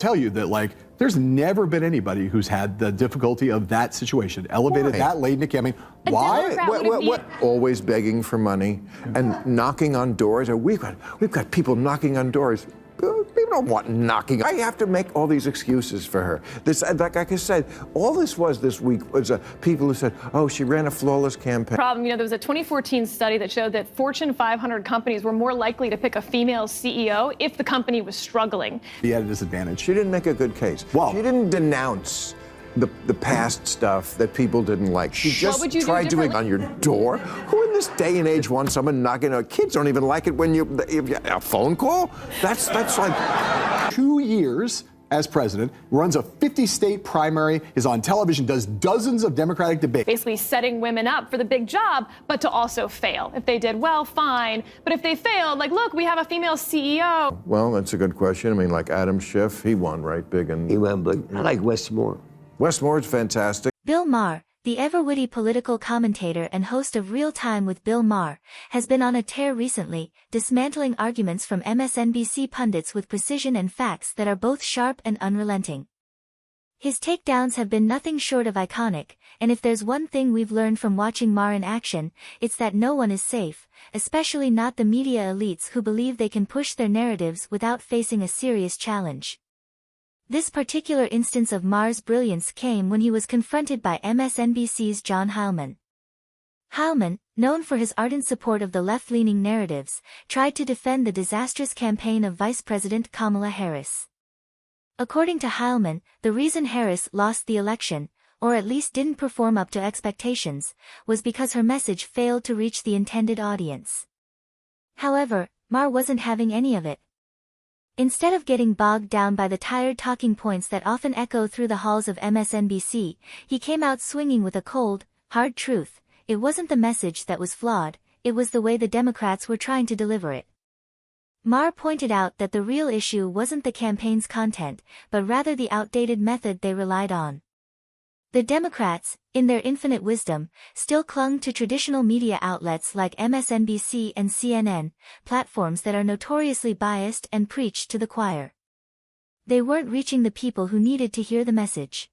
tell you that, like, there's never been anybody who's had the difficulty of that situation, elevated that late in the campaign. Why? What? Always begging for money and knocking on doors. We've got people knocking on doors. People don't want knocking. I have to make all these excuses for her. This, like I said, all this was this week was people who said, "Oh, she ran a flawless campaign." Problem, there was a 2014 study that showed that Fortune 500 companies were more likely to pick a female CEO if the company was struggling. He had a disadvantage. She didn't make a good case. Well, she didn't denounce the past stuff that people didn't like. She just tried doing on your door. Who in this day and age wants someone knocking on? Kids don't even like it when a phone call. That's like 2 years as president, runs a 50-state primary, is on television, does dozens of Democratic debates. Basically setting women up for the big job, but to also fail. If they did well, fine. But if they failed, like, look, we have a female CEO. Well, that's a good question. I mean, like Adam Schiff, he won, right? Big. And he won big. I like Westmore. Westmore's fantastic. Bill Maher, the ever-witty political commentator and host of Real Time with Bill Maher, has been on a tear recently, dismantling arguments from MSNBC pundits with precision and facts that are both sharp and unrelenting. His takedowns have been nothing short of iconic, and if there's one thing we've learned from watching Maher in action, it's that no one is safe, especially not the media elites who believe they can push their narratives without facing a serious challenge. This particular instance of Maher's brilliance came when he was confronted by MSNBC's John Heilman. Heilman, known for his ardent support of the left-leaning narratives, tried to defend the disastrous campaign of Vice President Kamala Harris. According to Heilman, the reason Harris lost the election, or at least didn't perform up to expectations, was because her message failed to reach the intended audience. However, Maher wasn't having any of it. Instead of getting bogged down by the tired talking points that often echo through the halls of MSNBC, he came out swinging with a cold, hard truth. It wasn't the message that was flawed, it was the way the Democrats were trying to deliver it. Maher pointed out that the real issue wasn't the campaign's content, but rather the outdated method they relied on. The Democrats, in their infinite wisdom, still clung to traditional media outlets like MSNBC and CNN, platforms that are notoriously biased and preached to the choir. They weren't reaching the people who needed to hear the message.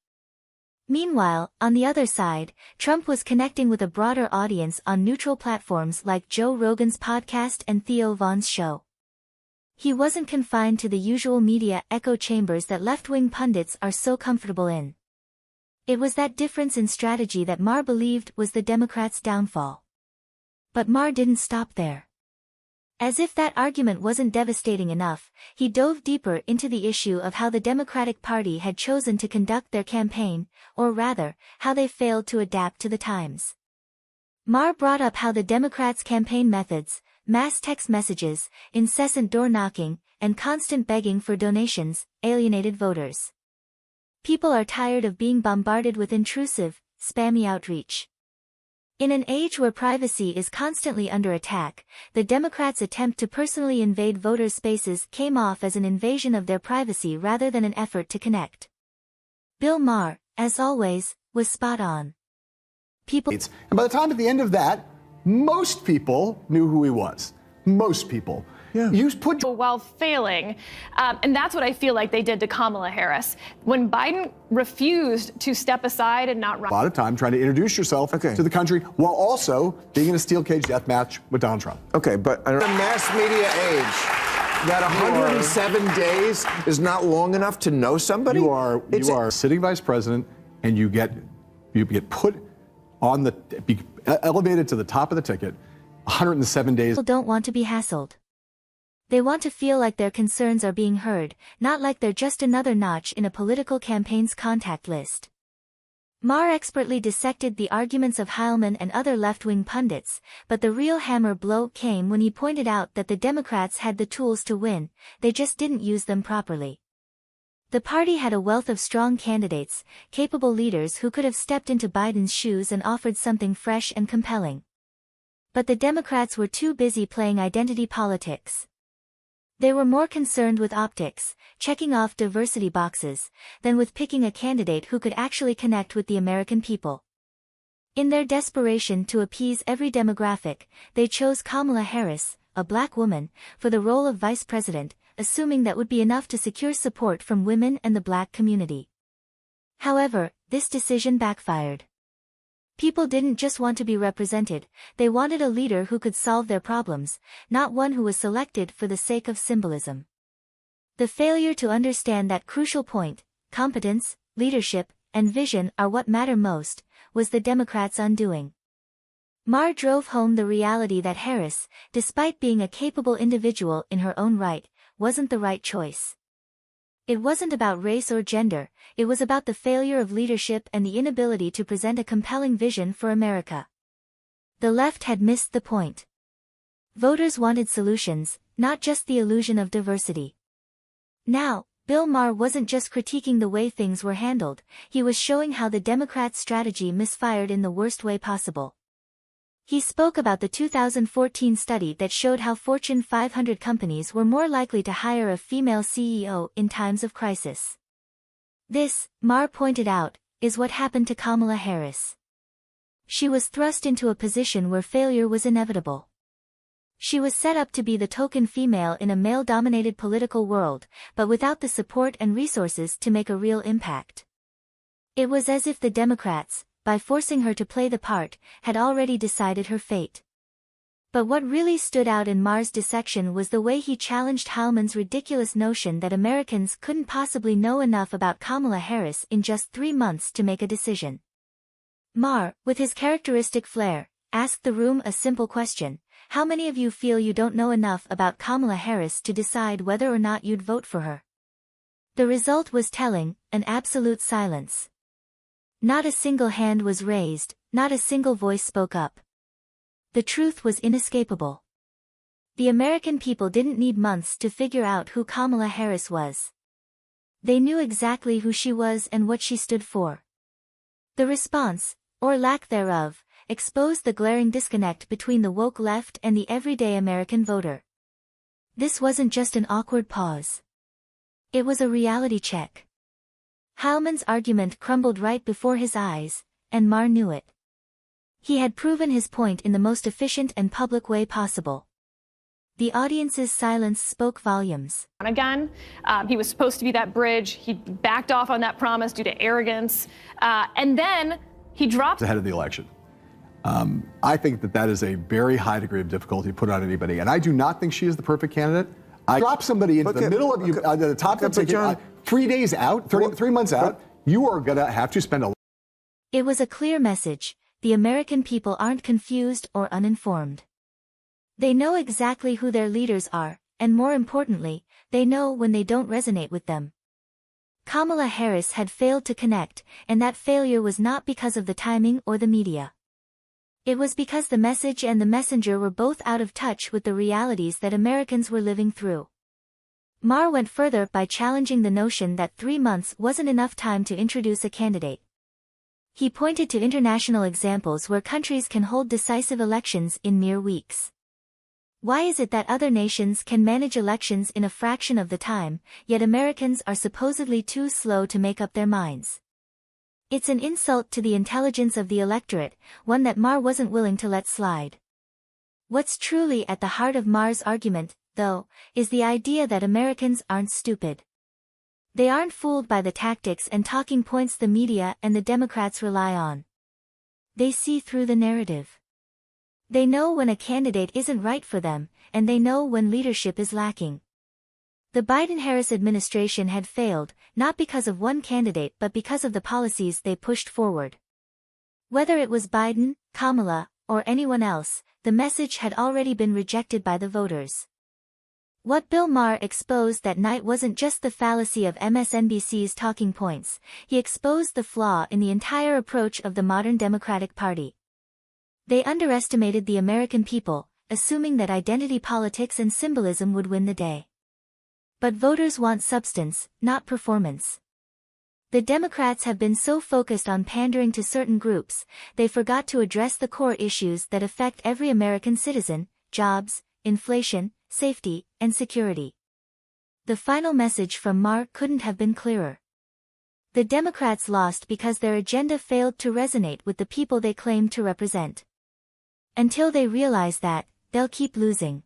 Meanwhile, on the other side, Trump was connecting with a broader audience on neutral platforms like Joe Rogan's podcast and Theo Von's show. He wasn't confined to the usual media echo chambers that left-wing pundits are so comfortable in. It was that difference in strategy that Maher believed was the Democrats' downfall. But Maher didn't stop there. As if that argument wasn't devastating enough, he dove deeper into the issue of how the Democratic Party had chosen to conduct their campaign, or rather, how they failed to adapt to the times. Maher brought up how the Democrats' campaign methods, mass text messages, incessant door-knocking, and constant begging for donations, alienated voters. People are tired of being bombarded with intrusive, spammy outreach. In an age where privacy is constantly under attack, the Democrats' attempt to personally invade voters' spaces came off as an invasion of their privacy rather than an effort to connect. Bill Maher, as always, was spot on. And by the time at the end of that, most people knew who he was. Most people. Yeah. You put while failing, and that's what I feel like they did to Kamala Harris. When Biden refused to step aside and not run. A lot of time trying to introduce yourself to the country while also being in a steel cage death match with Donald Trump. Okay, but in the mass media age, that 107 days is not long enough to know somebody? You are sitting vice president, and you get put on elevated to the top of the ticket, 107 days. People don't want to be hassled. They want to feel like their concerns are being heard, not like they're just another notch in a political campaign's contact list. Maher expertly dissected the arguments of Heilman and other left-wing pundits, but the real hammer blow came when he pointed out that the Democrats had the tools to win, they just didn't use them properly. The party had a wealth of strong candidates, capable leaders who could have stepped into Biden's shoes and offered something fresh and compelling. But the Democrats were too busy playing identity politics. They were more concerned with optics, checking off diversity boxes, than with picking a candidate who could actually connect with the American people. In their desperation to appease every demographic, they chose Kamala Harris, a black woman, for the role of vice president, assuming that would be enough to secure support from women and the black community. However, this decision backfired. People didn't just want to be represented, they wanted a leader who could solve their problems, not one who was selected for the sake of symbolism. The failure to understand that crucial point, competence, leadership, and vision are what matter most, was the Democrats' undoing. Maher drove home the reality that Harris, despite being a capable individual in her own right, wasn't the right choice. It wasn't about race or gender, it was about the failure of leadership and the inability to present a compelling vision for America. The left had missed the point. Voters wanted solutions, not just the illusion of diversity. Now, Bill Maher wasn't just critiquing the way things were handled, he was showing how the Democrats' strategy misfired in the worst way possible. He spoke about the 2014 study that showed how Fortune 500 companies were more likely to hire a female CEO in times of crisis. This, Maher pointed out, is what happened to Kamala Harris. She was thrust into a position where failure was inevitable. She was set up to be the token female in a male-dominated political world, but without the support and resources to make a real impact. It was as if the Democrats, by forcing her to play the part, had already decided her fate. But what really stood out in Maher's dissection was the way he challenged Heilman's ridiculous notion that Americans couldn't possibly know enough about Kamala Harris in just 3 months to make a decision. Maher, with his characteristic flair, asked the room a simple question: how many of you feel you don't know enough about Kamala Harris to decide whether or not you'd vote for her? The result was telling, an absolute silence. Not a single hand was raised, not a single voice spoke up. The truth was inescapable. The American people didn't need months to figure out who Kamala Harris was. They knew exactly who she was and what she stood for. The response, or lack thereof, exposed the glaring disconnect between the woke left and the everyday American voter. This wasn't just an awkward pause. It was a reality check. Heilman's argument crumbled right before his eyes, and Maher knew it. He had proven his point in the most efficient and public way possible. The audience's silence spoke volumes. Again, he was supposed to be that bridge. He backed off on that promise due to arrogance. And then he dropped ahead of the election. I think that is a very high degree of difficulty put on anybody. And I do not think she is the perfect candidate. I drop somebody into the middle of you, at the top of the ticket, 3 days out, 3 months out, you are going to have to spend a... It was a clear message: the American people aren't confused or uninformed. They know exactly who their leaders are, and more importantly, they know when they don't resonate with them. Kamala Harris had failed to connect, and that failure was not because of the timing or the media. It was because the message and the messenger were both out of touch with the realities that Americans were living through. Maher went further by challenging the notion that 3 months wasn't enough time to introduce a candidate. He pointed to international examples where countries can hold decisive elections in mere weeks. Why is it that other nations can manage elections in a fraction of the time, yet Americans are supposedly too slow to make up their minds? It's an insult to the intelligence of the electorate, one that Maher wasn't willing to let slide. What's truly at the heart of Maher's argument, though, is the idea that Americans aren't stupid. They aren't fooled by the tactics and talking points the media and the Democrats rely on. They see through the narrative. They know when a candidate isn't right for them, and they know when leadership is lacking. The Biden-Harris administration had failed, not because of one candidate but because of the policies they pushed forward. Whether it was Biden, Kamala, or anyone else, the message had already been rejected by the voters. What Bill Maher exposed that night wasn't just the fallacy of MSNBC's talking points, he exposed the flaw in the entire approach of the modern Democratic Party. They underestimated the American people, assuming that identity politics and symbolism would win the day. But voters want substance, not performance. The Democrats have been so focused on pandering to certain groups, they forgot to address the core issues that affect every American citizen: jobs, inflation, safety, and security. The final message from Maher couldn't have been clearer. The Democrats lost because their agenda failed to resonate with the people they claimed to represent. Until they realize that, they'll keep losing.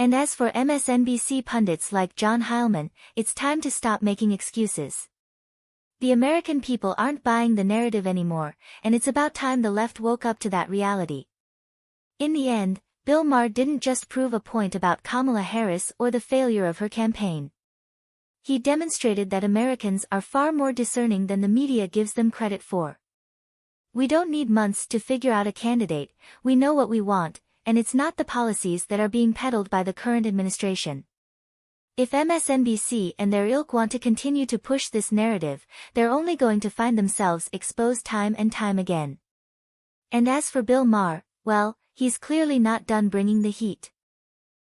And as for MSNBC pundits like John Heilman, it's time to stop making excuses. The American people aren't buying the narrative anymore, and it's about time the left woke up to that reality. In the end, Bill Maher didn't just prove a point about Kamala Harris or the failure of her campaign. He demonstrated that Americans are far more discerning than the media gives them credit for. We don't need months to figure out a candidate, we know what we want, and it's not the policies that are being peddled by the current administration. If MSNBC and their ilk want to continue to push this narrative, they're only going to find themselves exposed time and time again. And as for Bill Maher, well, he's clearly not done bringing the heat.